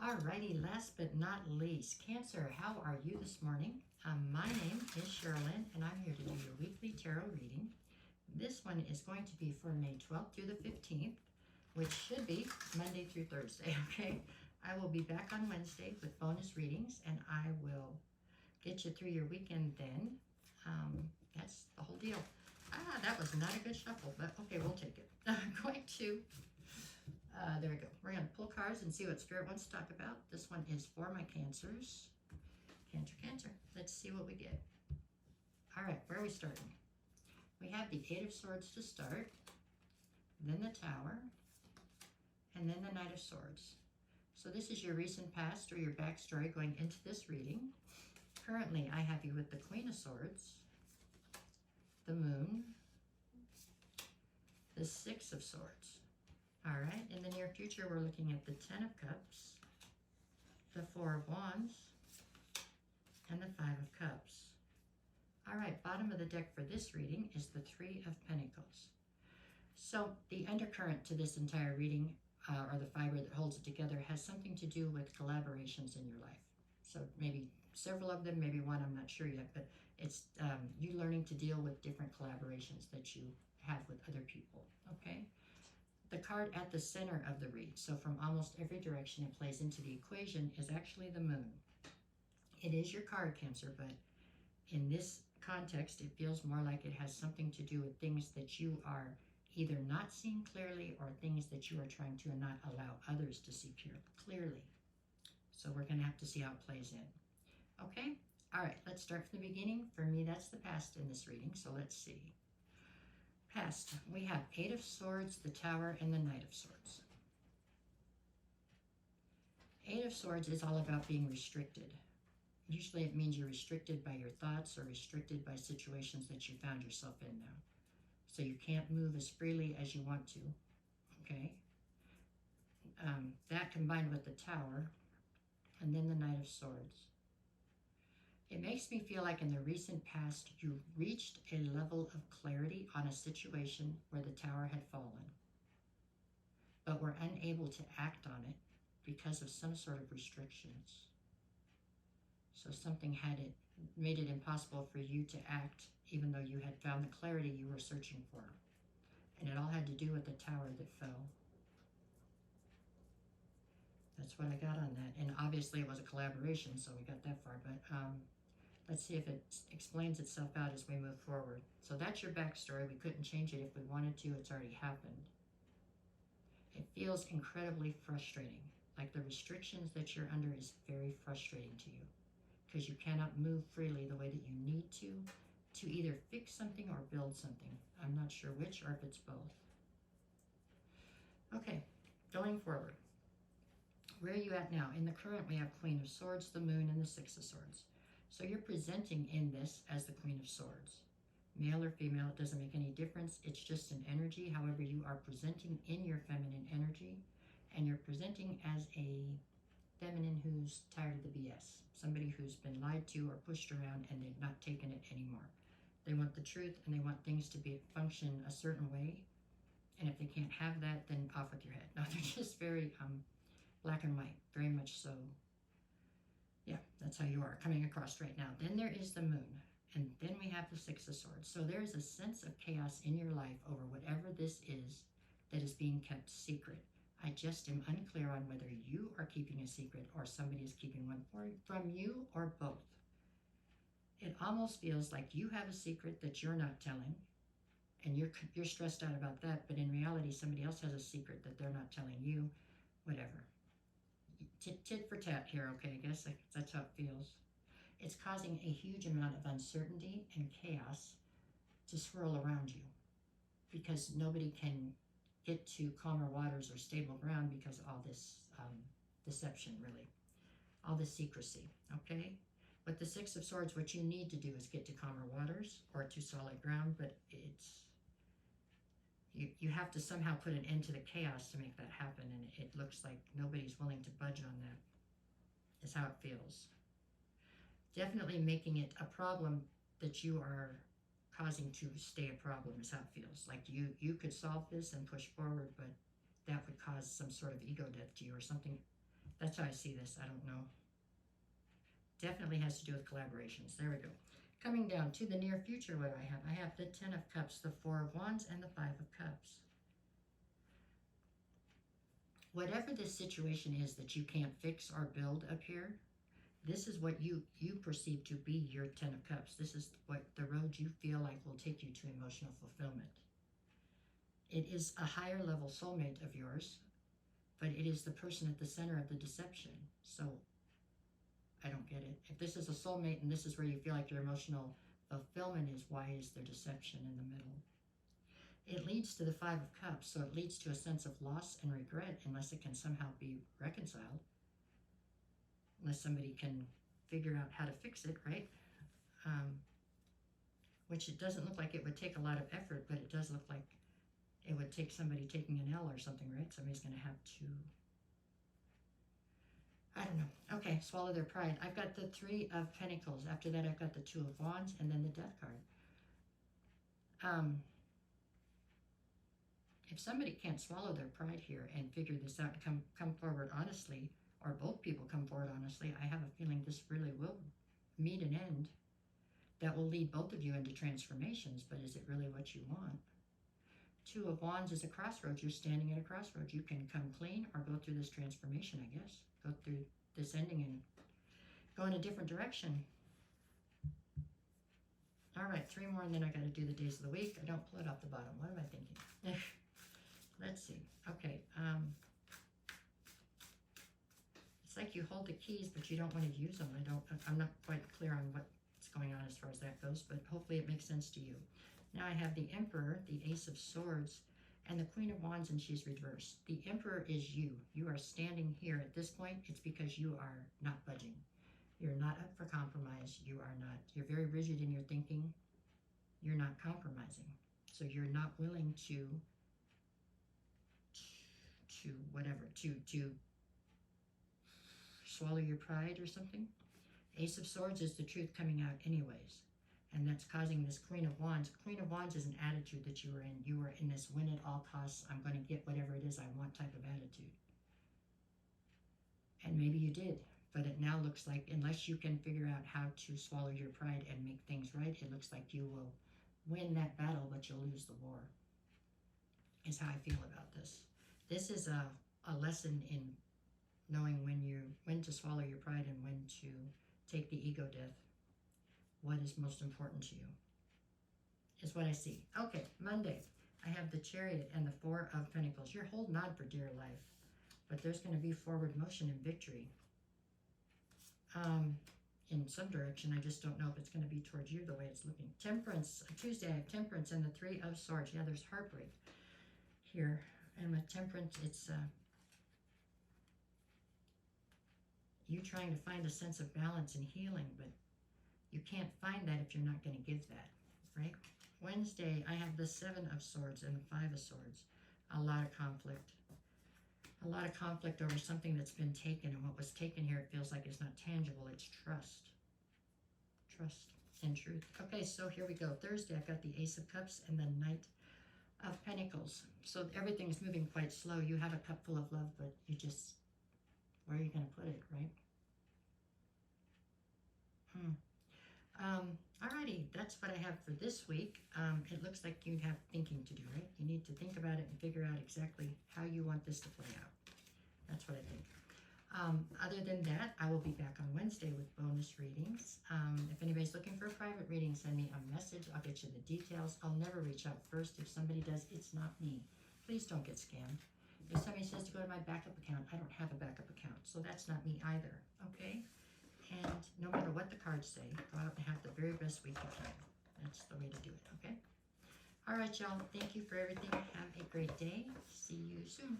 Alrighty, last but not least, Cancer, how are you this morning? My name is Sherilyn, and I'm here to do your weekly tarot reading. This one is going to be for May 12th through the 15th, which should be Monday through Thursday, okay? I will be back on Wednesday with bonus readings, and I will get you through your weekend then. That's the whole deal. That was not a good shuffle, but okay, we'll take it. I'm going to there we go. We're going to pull cards and see what Spirit wants to talk about. This one is for my Cancers. Cancer. Let's see what we get. All right, where are we starting? We have the Eight of Swords to start, then the Tower, and then the Knight of Swords. So this is your recent past or your backstory going into this reading. Currently, I have you with the Queen of Swords, the Moon, the Six of Swords. All right, in the near future, we're looking at the Ten of Cups, the Four of Wands, and the Five of Cups. All right, bottom of the deck for this reading is the Three of Pentacles. So the undercurrent to this entire reading, or the fiber that holds it together, has something to do with collaborations in your life. So maybe several of them, maybe one, I'm not sure yet, but it's you learning to deal with different collaborations that you have with other people, okay? The card at the center of the read, so from almost every direction it plays into the equation, is actually the Moon. It is your card, Cancer, but in this context, it feels more like it has something to do with things that you are either not seeing clearly or things that you are trying to not allow others to see clearly. So we're going to have to see how it plays in. Okay? All right, let's start from the beginning. For me, that's the past in this reading, so let's see. Past, we have Eight of Swords, the Tower, and the Knight of Swords. Eight of Swords is all about being restricted. Usually it means you're restricted by your thoughts or restricted by situations that you found yourself in now. So you can't move as freely as you want to, okay? That combined with the Tower, and then the Knight of Swords. It makes me feel like in the recent past, you reached a level of clarity on a situation where the Tower had fallen, but were unable to act on it because of some sort of restrictions. So something had made it impossible for you to act, even though you had found the clarity you were searching for. And it all had to do with the Tower that fell. That's what I got on that. And obviously it was a collaboration, so we got that far, but let's see if it explains itself out as we move forward. So that's your backstory. We couldn't change it if we wanted to. It's already happened. It feels incredibly frustrating. Like the restrictions that you're under is very frustrating to you because you cannot move freely the way that you need to either fix something or build something. I'm not sure which or if it's both. Okay, going forward. Where are you at now? In the current, we have Queen of Swords, the Moon, and the Six of Swords. So you're presenting in this as the Queen of Swords. Male or female, it doesn't make any difference. It's just an energy. However, you are presenting in your feminine energy, and you're presenting as a feminine who's tired of the BS. Somebody who's been lied to or pushed around and they've not taken it anymore. They want the truth and they want things to function a certain way. And if they can't have that, then off with your head. No, they're just very black and white, very much so. Yeah, that's how you are coming across right now. Then there is the Moon, and then we have the Six of Swords. So there's a sense of chaos in your life over whatever this is that is being kept secret. I just am unclear on whether you are keeping a secret or somebody is keeping one from you or both. It almost feels like you have a secret that you're not telling, and you're stressed out about that, but in reality, somebody else has a secret that they're not telling you, whatever. Tit for tat here, okay, I guess that's how it feels. It's causing a huge amount of uncertainty and chaos to swirl around you because nobody can get to calmer waters or stable ground because of all this deception, really, all this secrecy, okay? With the Six of Swords, what you need to do is get to calmer waters or to solid ground, but you have to somehow put an end to the chaos to make that happen, and it looks like nobody's willing to budge on that, is how it feels. Definitely making it a problem that you are causing to stay a problem is how it feels. Like you could solve this and push forward, but that would cause some sort of ego death to you or something That's how I see this. I don't know. Definitely has to do with collaborations. There we go. Coming down to the near future, what do I have? I have the 10 of Cups, the 4 of Wands, and the 5 of Cups. Whatever this situation is that you can't fix or build up here, this is what you perceive to be your 10 of Cups. This is what the road you feel like will take you to emotional fulfillment. It is a higher level soulmate of yours, but it is the person at the center of the deception. So I don't get it. If this is a soulmate and this is where you feel like your emotional fulfillment is, why is there deception in the middle? It leads to the 5 of Cups, so it leads to a sense of loss and regret unless it can somehow be reconciled. Unless somebody can figure out how to fix it, right? Which it doesn't look like it would take a lot of effort, but it does look like it would take somebody taking an L or something, right? Somebody's going to have to, I don't know. Okay, swallow their pride. I've got the 3 of Pentacles. After that, I've got the 2 of Wands and then the Death card. If somebody can't swallow their pride here and figure this out and come forward honestly, or both people come forward honestly, I have a feeling this really will meet an end that will lead both of you into transformations, but is it really what you want? 2 of Wands is a crossroads. You're standing at a crossroads. You can come clean or go through this transformation, I guess. Go through this ending and go in a different direction. All right, 3 more and then I got to do the days of the week. I don't pull it off the bottom. What am I thinking? Let's see. Okay. It's like you hold the keys, but you don't want to use them. I'm not quite clear on what's going on as far as that goes, but hopefully it makes sense to you. Now I have the Emperor, the Ace of Swords, and the Queen of Wands, and she's reversed. The Emperor is you. You are standing here at this point. It's because you are not budging. You're not up for compromise. You are not. You're very rigid in your thinking. You're not compromising. So you're not willing to swallow your pride or something. Ace of Swords is the truth coming out anyways. And that's causing this Queen of Wands. Queen of Wands is an attitude that you were in. You were in this win at all costs, I'm going to get whatever it is I want type of attitude. And maybe you did. But it now looks like, unless you can figure out how to swallow your pride and make things right, it looks like you will win that battle, but you'll lose the war. Is how I feel about this. This is a lesson in knowing when to swallow your pride and when to take the ego death. What is most important to you is what I see. Okay, Monday, I have the Chariot and the 4 of Pentacles. You're holding on for dear life, but there's going to be forward motion and victory. In some direction, I just don't know if it's going to be towards you the way it's looking. Temperance, Tuesday, I have Temperance and the 3 of Swords. Yeah, there's heartbreak here. And with Temperance, it's you trying to find a sense of balance and healing, but you can't find that if you're not going to give that, right? Wednesday, I have the 7 of Swords and the 5 of Swords. A lot of conflict. A lot of conflict over something that's been taken, and what was taken here, it feels like it's not tangible. It's trust. Trust and truth. Okay, so here we go. Thursday, I've got the Ace of Cups and the Knight of Pentacles. So everything's moving quite slow. You have a cup full of love, but you just, where are you going to put it, right? Alrighty, that's what I have for this week. It looks like you have thinking to do, right? You need to think about it and figure out exactly how you want this to play out. That's what I think. Other than that, I will be back on Wednesday with bonus readings. If anybody's looking for a private reading, send me a message. I'll get you the details. I'll never reach out first. If somebody does, it's not me. Please don't get scammed. If somebody says to go to my backup account, I don't have a backup account, so that's not me either, okay? And no matter what the cards say, go out and have the very best week you can. That's the way to do it, okay? All right, y'all. Thank you for everything. Have a great day. See you soon.